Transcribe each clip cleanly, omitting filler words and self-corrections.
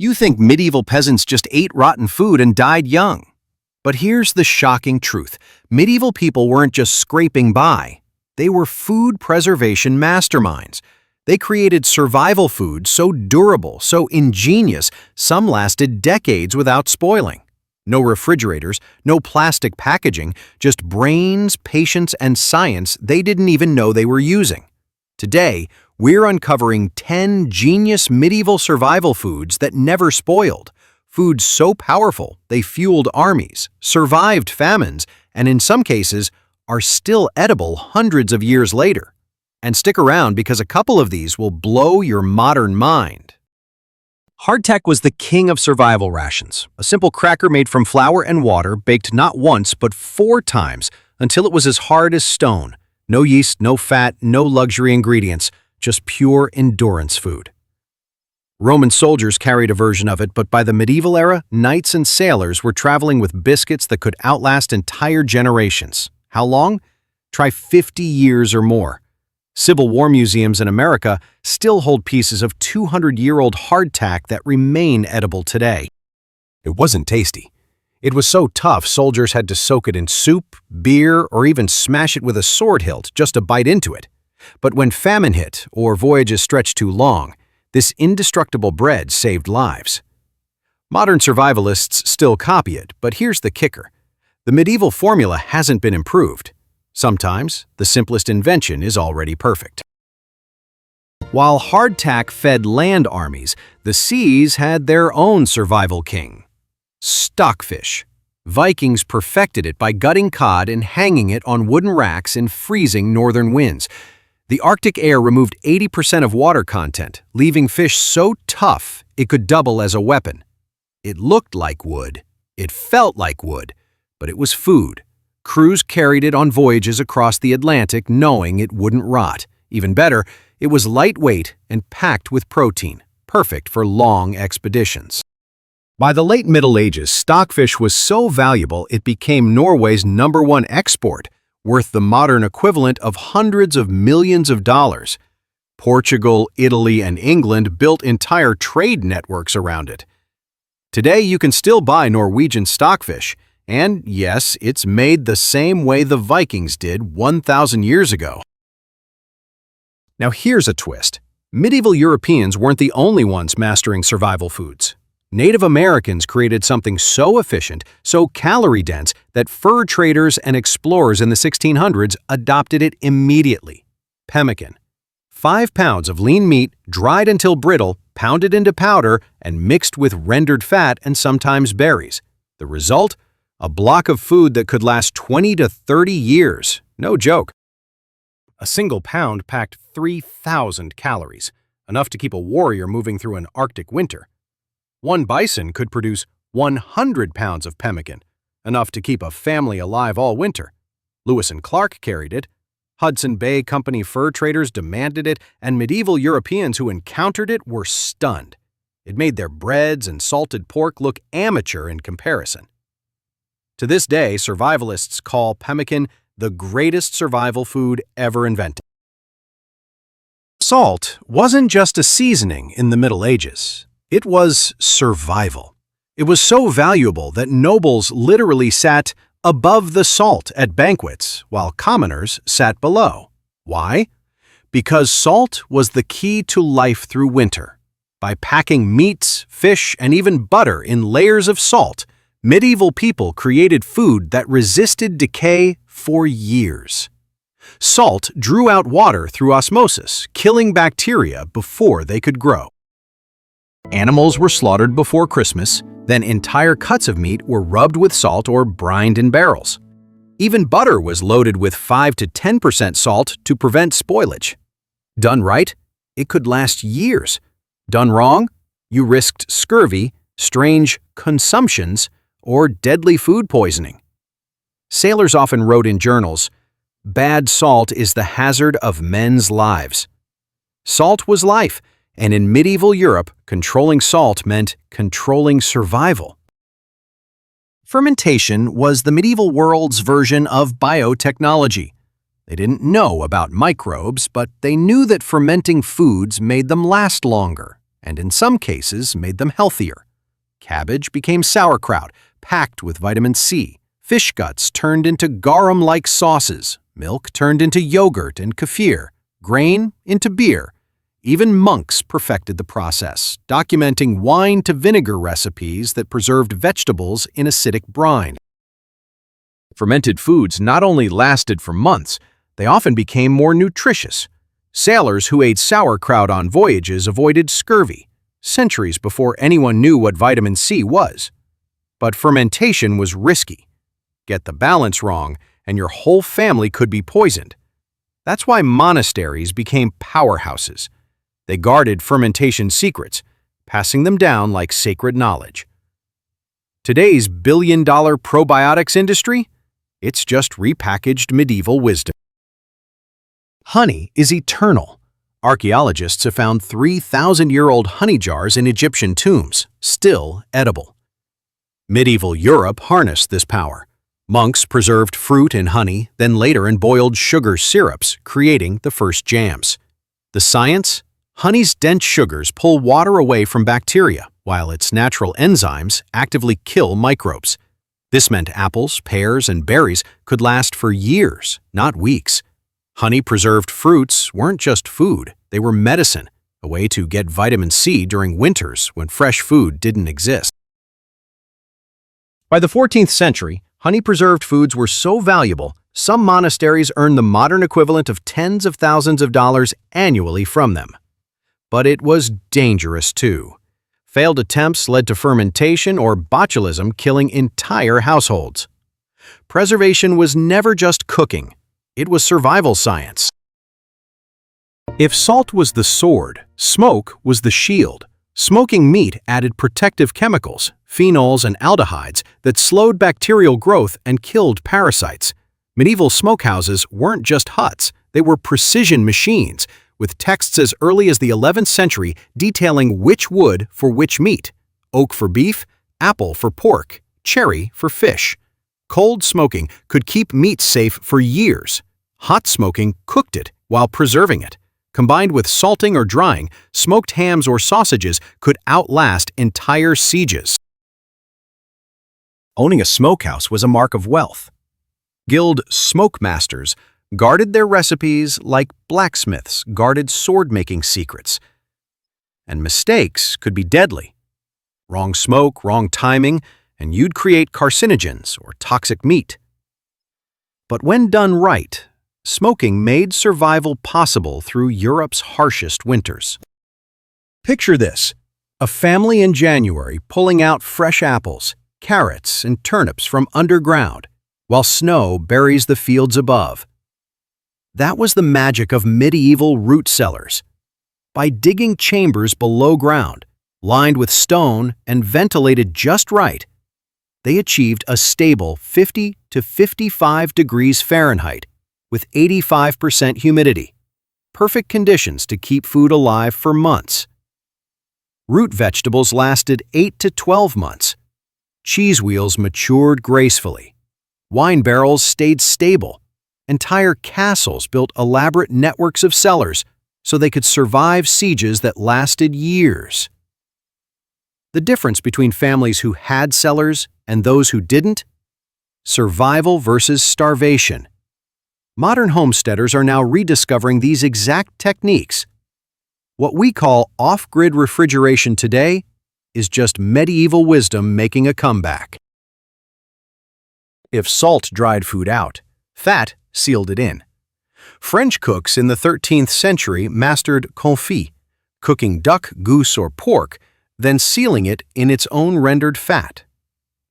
You think medieval peasants just ate rotten food and died young. But here's the shocking truth. Medieval people weren't just scraping by. They were food preservation masterminds. They created survival food so durable, so ingenious, some lasted decades without spoiling. No refrigerators, no plastic packaging, just brains, patience, and science they didn't even know they were using. Today, we're uncovering 10 genius medieval survival foods that never spoiled. Foods so powerful they fueled armies, survived famines, and in some cases are still edible hundreds of years later. And stick around because a couple of these will blow your modern mind. Hardtack was the king of survival rations, a simple cracker made from flour and water baked not once but 4 times until it was as hard as stone. No yeast, no fat, no luxury ingredients, just pure endurance food. Roman soldiers carried a version of it, but by the medieval era, knights and sailors were traveling with biscuits that could outlast entire generations. How long? Try 50 years or more. Civil War museums in America still hold pieces of 200-year-old hardtack that remain edible today. It wasn't tasty. It was so tough soldiers had to soak it in soup, beer, or even smash it with a sword hilt just to bite into it. But when famine hit or voyages stretched too long, this indestructible bread saved lives. Modern survivalists still copy it, but here's the kicker. The medieval formula hasn't been improved. Sometimes, the simplest invention is already perfect. While hardtack fed land armies, the seas had their own survival king. Stockfish. Vikings perfected it by gutting cod and hanging it on wooden racks in freezing northern winds. The Arctic air removed 80% of water content, leaving fish so tough it could double as a weapon. It looked like wood. It felt like wood. But it was food. Crews carried it on voyages across the Atlantic knowing it wouldn't rot. Even better, it was lightweight and packed with protein, perfect for long expeditions. By the late Middle Ages, stockfish was so valuable it became Norway's #1 export, worth the modern equivalent of hundreds of millions of dollars. Portugal, Italy, and England built entire trade networks around it. Today, you can still buy Norwegian stockfish, and yes, it's made the same way the Vikings did 1,000 years ago. Now here's a twist. Medieval Europeans weren't the only ones mastering survival foods. Native Americans created something so efficient, so calorie-dense, that fur traders and explorers in the 1600s adopted it immediately. Pemmican. 5 pounds of lean meat, dried until brittle, pounded into powder, and mixed with rendered fat and sometimes berries. The result? A block of food that could last 20 to 30 years. No joke. A single pound packed 3,000 calories, enough to keep a warrior moving through an Arctic winter. One bison could produce 100 pounds of pemmican, enough to keep a family alive all winter. Lewis and Clark carried it. Hudson Bay Company fur traders demanded it, and medieval Europeans who encountered it were stunned. It made their breads and salted pork look amateur in comparison. To this day, survivalists call pemmican the greatest survival food ever invented. Salt wasn't just a seasoning in the Middle Ages. It was survival. It was so valuable that nobles literally sat above the salt at banquets, while commoners sat below. Why? Because salt was the key to life through winter. By packing meats, fish, and even butter in layers of salt, medieval people created food that resisted decay for years. Salt drew out water through osmosis, killing bacteria before they could grow. Animals were slaughtered before Christmas, then entire cuts of meat were rubbed with salt or brined in barrels. Even butter was loaded with 5 to 10% salt to prevent spoilage. Done right, it could last years. Done wrong, you risked scurvy, strange consumptions, or deadly food poisoning. Sailors often wrote in journals, "Bad salt is the hazard of men's lives." Salt was life, and in medieval Europe, controlling salt meant controlling survival. Fermentation was the medieval world's version of biotechnology. They didn't know about microbes, but they knew that fermenting foods made them last longer. and in some cases made them healthier. Cabbage became sauerkraut, packed with vitamin C. Fish guts turned into garum-like sauces. Milk turned into yogurt and kefir. Grain into beer. Even monks perfected the process, documenting wine-to-vinegar recipes that preserved vegetables in acidic brine. Fermented foods not only lasted for months, they often became more nutritious. Sailors who ate sauerkraut on voyages avoided scurvy, centuries before anyone knew what vitamin C was. But fermentation was risky. Get the balance wrong, and your whole family could be poisoned. That's why monasteries became powerhouses. They guarded fermentation secrets, passing them down like sacred knowledge. Today's billion-dollar probiotics industry? It's just repackaged medieval wisdom. Honey is eternal. Archaeologists have found 3,000-year-old honey jars in Egyptian tombs, still edible. Medieval Europe harnessed this power. Monks preserved fruit in honey, then later in boiled sugar syrups, creating the first jams. The science? Honey's dense sugars pull water away from bacteria, while its natural enzymes actively kill microbes. This meant apples, pears, and berries could last for years, not weeks. Honey-preserved fruits weren't just food, they were medicine, a way to get vitamin C during winters when fresh food didn't exist. By the 14th century, honey-preserved foods were so valuable, some monasteries earned the modern equivalent of tens of thousands of dollars annually from them. But it was dangerous too. Failed attempts led to fermentation or botulism, killing entire households. Preservation was never just cooking, it was survival science. If salt was the sword, smoke was the shield. Smoking meat added protective chemicals, phenols and aldehydes, that slowed bacterial growth and killed parasites. Medieval smokehouses weren't just huts, they were precision machines, with texts as early as the 11th century detailing which wood for which meat, oak for beef, apple for pork, cherry for fish. Cold smoking could keep meat safe for years. Hot smoking cooked it while preserving it. Combined with salting or drying, smoked hams or sausages could outlast entire sieges. Owning a smokehouse was a mark of wealth. Guild smoke masters guarded their recipes like blacksmiths guarded sword-making secrets. And mistakes could be deadly. Wrong smoke, wrong timing, and you'd create carcinogens or toxic meat. But when done right, smoking made survival possible through Europe's harshest winters. Picture this: a family in January pulling out fresh apples, carrots, and turnips from underground, while snow buries the fields above. That was the magic of medieval root cellars. By digging chambers below ground, lined with stone and ventilated just right, they achieved a stable 50 to 55 degrees Fahrenheit with 85% humidity, perfect conditions to keep food alive for months. Root vegetables lasted 8 to 12 months. Cheese wheels matured gracefully. Wine barrels stayed stable. Entire castles built elaborate networks of cellars so they could survive sieges that lasted years. The difference between families who had cellars and those who didn't? Survival versus starvation. Modern homesteaders are now rediscovering these exact techniques. What we call off-grid refrigeration today is just medieval wisdom making a comeback. If salt dried food out, fat sealed it in. French cooks in the 13th century mastered confit, cooking duck, goose, or pork, then sealing it in its own rendered fat.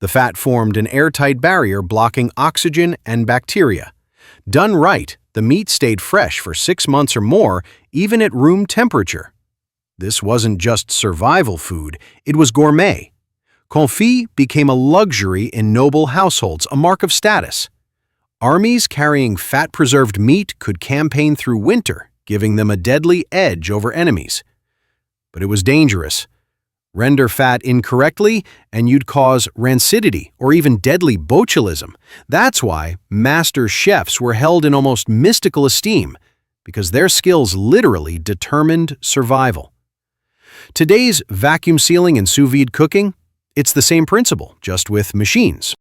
The fat formed an airtight barrier blocking oxygen and bacteria. Done right, the meat stayed fresh for 6 months or more, even at room temperature. This wasn't just survival food, it was gourmet. Confit became a luxury in noble households, a mark of status. Armies carrying fat-preserved meat could campaign through winter, giving them a deadly edge over enemies. But it was dangerous. Render fat incorrectly, and you'd cause rancidity or even deadly botulism. That's why master chefs were held in almost mystical esteem, because their skills literally determined survival. Today's vacuum sealing and sous vide cooking, it's the same principle, just with machines.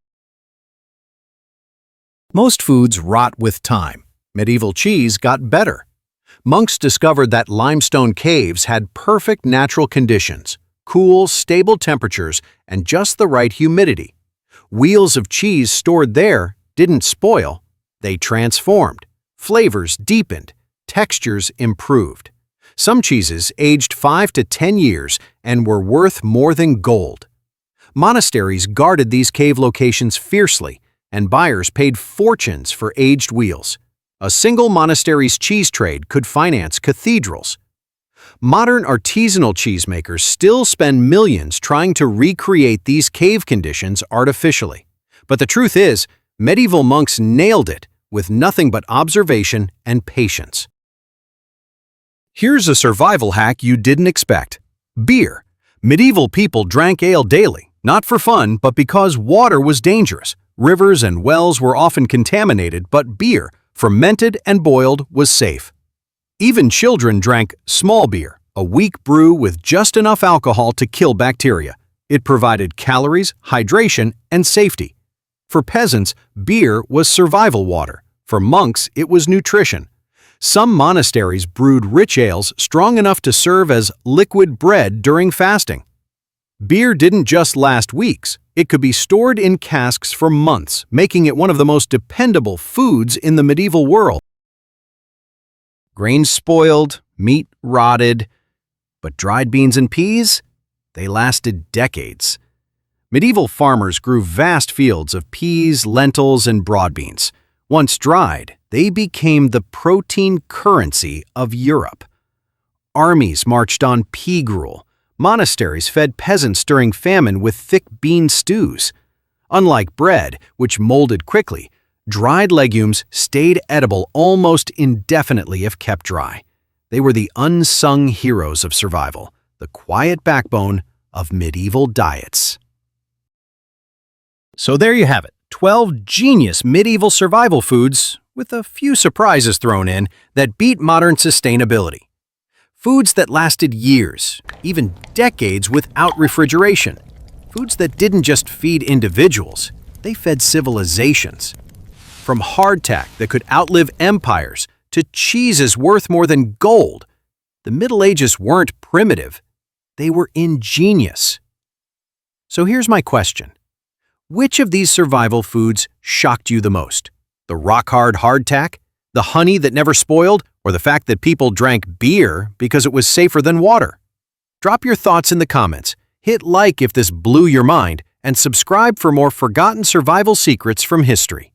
Most foods rot with time. Medieval cheese got better. Monks discovered that limestone caves had perfect natural conditions, cool, stable temperatures, and just the right humidity. Wheels of cheese stored there didn't spoil, they transformed. Flavors deepened, textures improved. Some cheeses aged 5 to 10 years and were worth more than gold. Monasteries guarded these cave locations fiercely, and buyers paid fortunes for aged wheels. A single monastery's cheese trade could finance cathedrals. Modern artisanal cheesemakers still spend millions trying to recreate these cave conditions artificially. But the truth is, medieval monks nailed it with nothing but observation and patience. Here's a survival hack you didn't expect. Beer. Medieval people drank ale daily, not for fun, but because water was dangerous. Rivers and wells were often contaminated, but beer, fermented and boiled, was safe. Even children drank small beer, a weak brew with just enough alcohol to kill bacteria. It provided calories, hydration, and safety. For peasants, beer was survival water. For monks, it was nutrition. Some monasteries brewed rich ales strong enough to serve as liquid bread during fasting. Beer didn't just last weeks. It could be stored in casks for months, making it one of the most dependable foods in the medieval world. Grains spoiled, meat rotted, but dried beans and peas? They lasted decades. Medieval farmers grew vast fields of peas, lentils, and broad beans. Once dried, they became the protein currency of Europe. Armies marched on pea gruel. Monasteries fed peasants during famine with thick bean stews. Unlike bread, which molded quickly, dried legumes stayed edible almost indefinitely if kept dry. They were the unsung heroes of survival, the quiet backbone of medieval diets. So there you have it, 12 genius medieval survival foods, with a few surprises thrown in, that beat modern sustainability. Foods that lasted years, even decades without refrigeration. Foods that didn't just feed individuals, they fed civilizations. From hardtack that could outlive empires to cheeses worth more than gold, the Middle Ages weren't primitive, they were ingenious. So here's my question. Which of these survival foods shocked you the most? The rock-hard hardtack? The honey that never spoiled? Or the fact that people drank beer because it was safer than water? Drop your thoughts in the comments, hit like if this blew your mind, and subscribe for more forgotten survival secrets from history.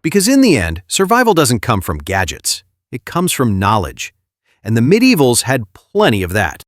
Because in the end, survival doesn't come from gadgets. It comes from knowledge. And the medievals had plenty of that.